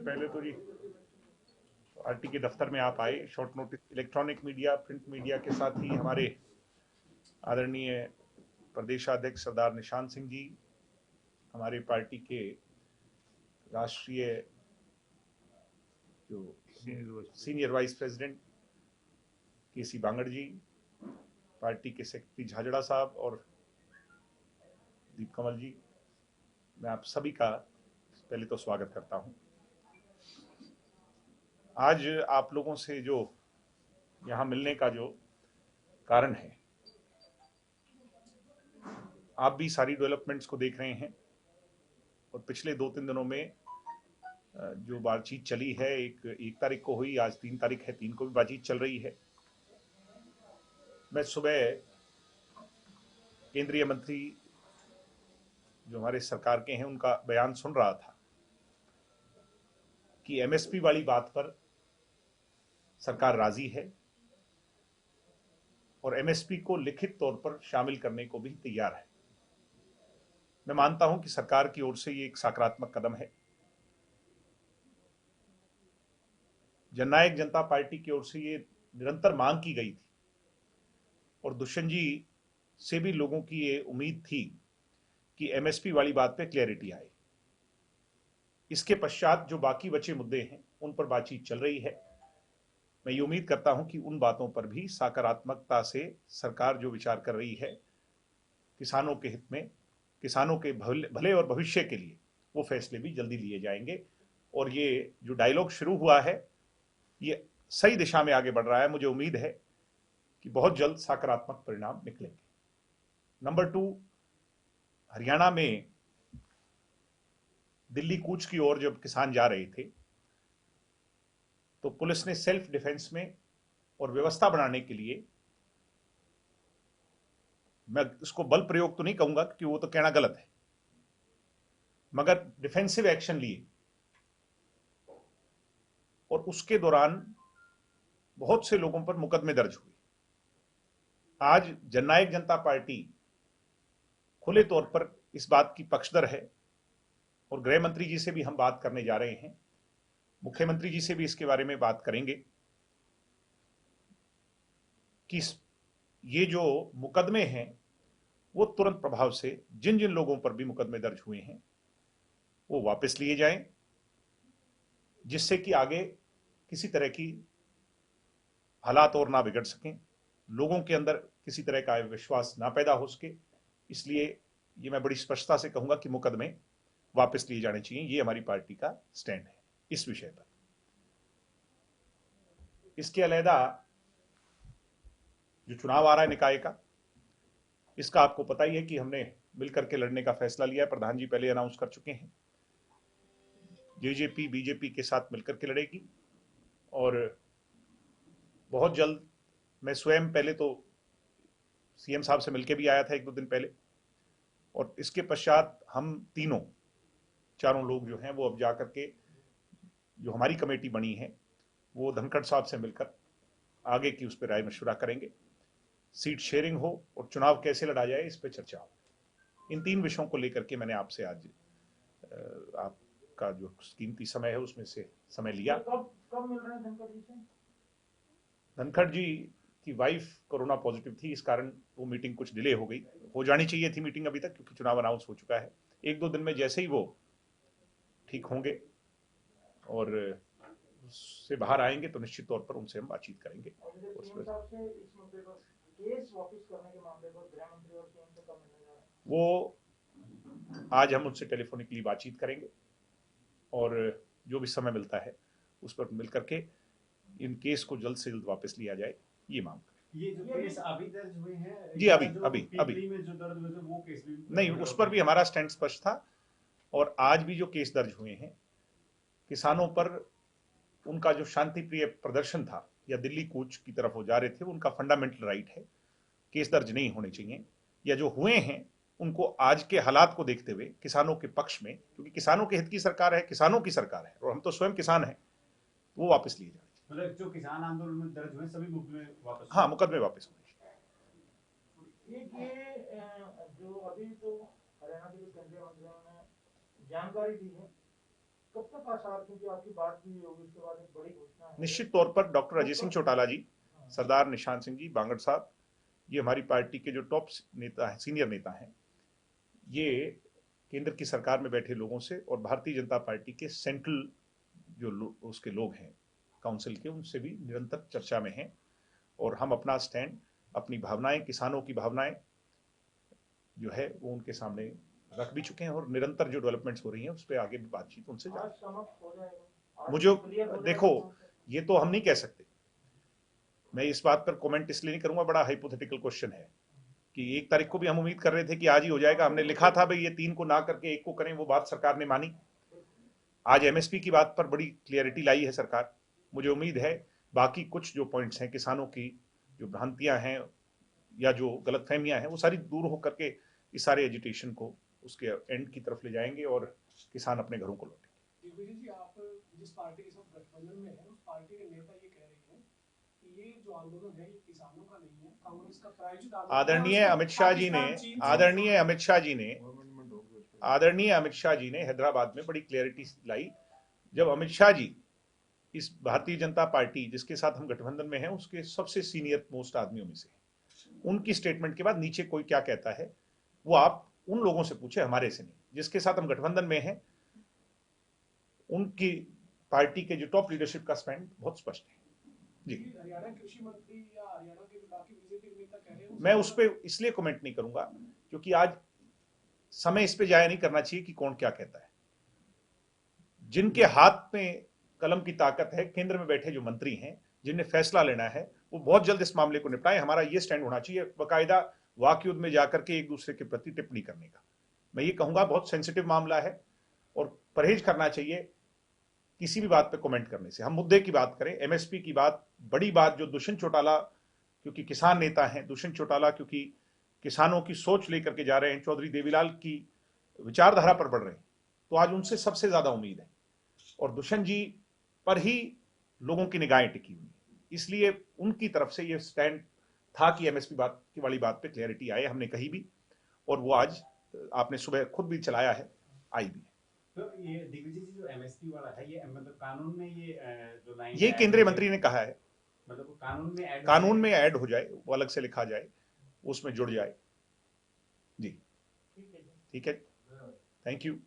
पहले तो जी पार्टी के दफ्तर में आप आए short notice. Electronic media, print media के साथ ही हमारे आदरणीय प्रदेशाध्यक्ष सरदार निशांत सिंह जी, हमारे पार्टी के राष्ट्रीय जो सीनियर वाइस प्रेसिडेंट केसी बांगड़ जी, पार्टी के सेक्रेटरी झाझड़ा साहब और दीप कमल जी, मैं आप सभी का पहले तो स्वागत करता हूं। आज आप लोगों से जो यहां मिलने का जो कारण है, आप भी सारी डेवलपमेंट्स को देख रहे हैं और पिछले 2-3 दिनों में जो बातचीत चली है, एक तारीख को हुई, आज 3 तारीख है, 3 को भी बातचीत चल रही है। मैं सुबह केंद्रीय मंत्री जो हमारे सरकार के हैं उनका बयान सुन रहा था कि एमएसपी वाली बात पर सरकार राजी है और एमएसपी को लिखित तौर पर शामिल करने को भी तैयार है। मैं मानता हूं कि सरकार की ओर से ये एक सकारात्मक कदम है। जननायक जनता पार्टी की ओर से ये निरंतर मांग की गई थी और दुष्यंत जी से भी लोगों की ये उम्मीद थी कि एमएसपी वाली बात पे क्लैरिटी आए। इसके पश्चात जो बाकी बचे मुद्दे हैं उन पर बातचीत चल रही है। मैं ये उम्मीद करता हूं कि उन बातों पर भी सकारात्मकता से सरकार जो विचार कर रही है, किसानों के हित में, किसानों के भले और भविष्य के लिए, वो फैसले भी जल्दी लिए जाएंगे। और ये जो डायलॉग शुरू हुआ है ये सही दिशा में आगे बढ़ रहा है। मुझे उम्मीद है कि बहुत जल्द सकारात्मक परिणाम निकलेंगे। नंबर 2, हरियाणा में दिल्ली कूच की ओर जब किसान जा रहे थे तो पुलिस ने सेल्फ डिफेंस में और व्यवस्था बनाने के लिए, मैं इसको बल प्रयोग तो नहीं कहूंगा क्योंकि वो तो कहना गलत है, मगर डिफेंसिव एक्शन लिए और उसके दौरान बहुत से लोगों पर मुकदमे दर्ज हुए। आज जननायक जनता पार्टी खुले तौर पर इस बात की पक्षधर है और गृह मंत्री जी से भी हम बात करने जा रहे हैं, मुख्यमंत्री जी से भी इसके बारे में बात करेंगे कि ये जो मुकदमे हैं वो तुरंत प्रभाव से जिन जिन लोगों पर भी मुकदमे दर्ज हुए हैं वो वापस लिए जाएं, जिससे कि आगे किसी तरह की हालात और ना बिगड़ सकें, लोगों के अंदर किसी तरह का विश्वास ना पैदा हो सके। इसलिए ये मैं बड़ी स्पष्टता से कहूंगा कि मुकदमे वापस लिए जाने चाहिए। ये हमारी पार्टी का स्टैंड है इस विषय पर। इसके अलहदा जो चुनाव आ रहा है निकाय का, इसका आपको पता ही है कि हमने मिलकर के लड़ने का फैसला लिया है। प्रधान जी पहले अनाउंस कर चुके हैं, जेजेपी बीजेपी के साथ मिलकर के लड़ेगी और बहुत जल्द मैं स्वयं पहले तो सीएम साहब से मिलकर भी आया था 1-2 दिन पहले, और इसके पश्चात हम चारों लोग जो हैं वो अब जाकर के जो हमारी कमेटी बनी है वो धनखड़ साहब से मिलकर आगे की उस पर राय मशवरा करेंगे, सीट शेयरिंग हो और चुनाव कैसे लड़ा जाए इस पर चर्चा हो। इन 3 विषयों को लेकर के मैंने आपसे आज आपका जो कीमती समय है उसमें से समय लिया। कब मिल रहे हैं धनखड़ जी से? धनखड़ जी की वाइफ कोरोना पॉजिटिव थी, इस कारण वो मीटिंग कुछ डिले हो गई। हो जानी चाहिए थी मीटिंग अभी तक, क्योंकि चुनाव अनाउंस हो चुका है। 1-2 दिन में जैसे ही वो ठीक होंगे और उससे बाहर आएंगे तो निश्चित तौर पर उनसे हम बातचीत करेंगे। वो आज हम उनसे टेलीफोनिकली बातचीत करेंगे और जो भी समय मिलता है उस पर मिलकर के इन केस को जल्द से जल्द वापस लिया जाए, ये मांग करें। ये जो केस अभी दर्ज हुए हैं जी अभी में जो दर्ज हुए थे वो केस भी नहीं, उस पर भी हमारा स्टैंड स्पष्ट था। और आज भी जो केस दर्ज हुए हैं किसानों पर, उनका जो शांति प्रिय प्रदर्शन था या दिल्ली कूच की तरफ वो जा रहे थे, उनका फंडामेंटल राइट है, केस दर्ज नहीं होने चाहिए। या जो हुए हैं उनको आज के हालात को देखते हुए किसानों के पक्ष में, क्योंकि किसानों के हित की सरकार है, किसानों की सरकार है और हम तो स्वयं किसान हैं, वो वापस लिए जाए। मतलब जो किसान आंदोलन में दर्ज हुए सभी मुकदमे वापस? हाँ, मुकदमे वापस होने। एक ये जो अभी तो हरियाणा के केंद्रीय मंत्रियों ने जानकारी दी है, कब तक आसार, क्योंकि आपकी बात भी होगी उसके बाद एक बड़ी घोषणा है। निश्चित तौर पर डॉक्टर अजय सिंह चौटाला जी, सरदार निशान सिंह जी बांगड़ साहब, ये हमारी पार्टी के जो टॉप नेता हैं, सीनियर नेता हैं, ये केंद्र की सरकार में बैठे लोगों से और भारतीय जनता पार्टी के सेंट्रल जो उसके लोग हैं काउंसिल के, उनसे भी निरंतर चर्चा में हैं। और हम अपना स्टैंड, अपनी भावनाएं, किसानों की भावनाएं जो है वो उनके सामने रख भी चुके हैं और निरंतर जो डेवलपमेंट्स हो रही हैं उस पर आगे भी बातचीत उनसे आज समाप्त हो जाएगा, मुझे क्लियर हो देखो, जाएगा। ये तो हम नहीं कह सकते। मैं इस बात पर कमेंट इसलिए नहीं करूंगा, बड़ा हाइपोथेटिकल क्वेश्चन है कि 1 तारीख को भी हम उम्मीद कर रहे थे कि आज ही हो जाएगा। हमने लिखा था भाई ये 3 को ना करके 1 को करें, वो बात सरकार ने मानी। आज एमएसपी की बात पर बड़ी क्लियरिटी लाई है सरकार। मुझे उम्मीद है बाकी कुछ जो पॉइंट्स हैं, किसानों की जो भ्रांतियां हैं या जो गलतफहमियां हैं, वो सारी दूर होकर के इस सारे एजिटेशन को उसके एंड की तरफ ले जाएंगे और किसान अपने घरों को लौटेंगे। दिग्विजय जी, आप जिस पार्टी के साथ गठबंधन में है उस पार्टी के नेता ये कह रहे हैं कि ये जो आंदोलन है ये किसानों का नहीं है, कांग्रेस का प्रायोजित आंदोलन है। आदरणीय अमित शाह जी ने हैदराबाद में बड़ी क्लैरिटी लाई। जब अमित शाह जी इस भारतीय जनता पार्टी जिसके साथ हम गठबंधन में हैं उसके सबसे सीनियर मोस्ट आदमियों में से, उनकी स्टेटमेंट के बाद नीचे कोई क्या कहता है वो आप उन लोगों से पूछे, हमारे से नहीं। जिसके साथ हम गठबंधन में हैं उनकी पार्टी के जो टॉप लीडरशिप का स्टैंड बहुत स्पष्ट है जी। हरियाणा कृषि मंत्री या हरियाणा के बाकी बीजेपी के नेता कह रहे हैं, मैं उस पर इसलिए कमेंट नहीं करूंगा क्योंकि आज समय इस पे जाया नहीं करना चाहिए कि कौन क्या कहता है। जिनके हाथ में कलम की ताकत है, केंद्र में बैठे जो मंत्री हैं, जिन्हें फैसला लेना है, वो बहुत जल्द इस मामले को निपटाएं। हमारा ये स्टैंड होना चाहिए, बाकायदा वाक युद्ध में जाकर के एक दूसरे के प्रति टिप्पणी करने का। मैं ये कहूंगा बहुत सेंसिटिव मामला है और परहेज करना चाहिए किसी भी बात पे कमेंट करने से। हम मुद्दे की बात करें, एमएसपी की बात, बड़ी बात जो दुष्यंत चौटाला क्योंकि किसान नेता हैं, दुष्यंत चौटाला क्योंकि किसानों की सोच लेकर के जा रहे हैं, चौधरी देवीलाल की विचारधारा पर बढ़ रहे हैं, तो आज उनसे सबसे ज्यादा उम्मीद है और दुष्यंत जी पर ही लोगों की निगाहें टिकी हुई। इसलिए उनकी तरफ से ये स्टैंड था कि एमएसपी बात की वाली बात पे क्लैरिटी आए, हमने कही भी और वो आज आपने सुबह खुद भी चलाया है, आई भी। तो ये दिग्विजय जी जो एमएसपी वाला है, ये मतलब कानून में ये जो लाइन ये केंद्रीय मंत्री ने कहा है, मतलब कानून में ऐड हो जाए, वो अलग से लिखा जाए, उसमें जुड़ जाए जी। ठीक है, थैंक यू।